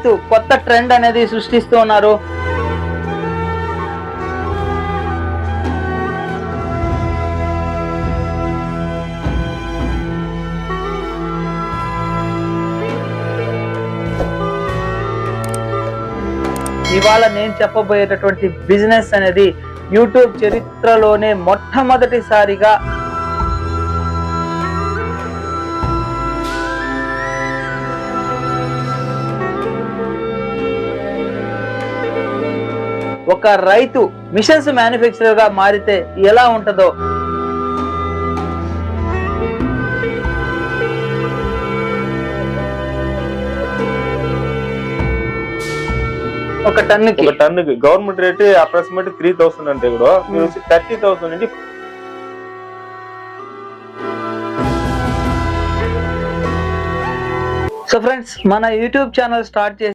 కొత్త ట్రెండ్ అనేది సృష్టిస్తూ ఉన్నారు. ఇవాళ నేను చెప్పబోయేటటువంటి బిజినెస్ అనేది యూట్యూబ్ చరిత్రలోనే మొట్టమొదటిసారిగా ఒక రైతు మిషన్స్ మ్యానుఫ్యాక్చరర్ గా మారితే ఎలా ఉంటుందో, ఒక టన్నుకి గవర్నమెంట్ రేట్ అప్రాక్సిమేట్ 3000 అంటే కూడా 30,000 నుండి. సో ఫ్రెండ్స్, మన యూట్యూబ్ ఛానల్ స్టార్ట్ చేసి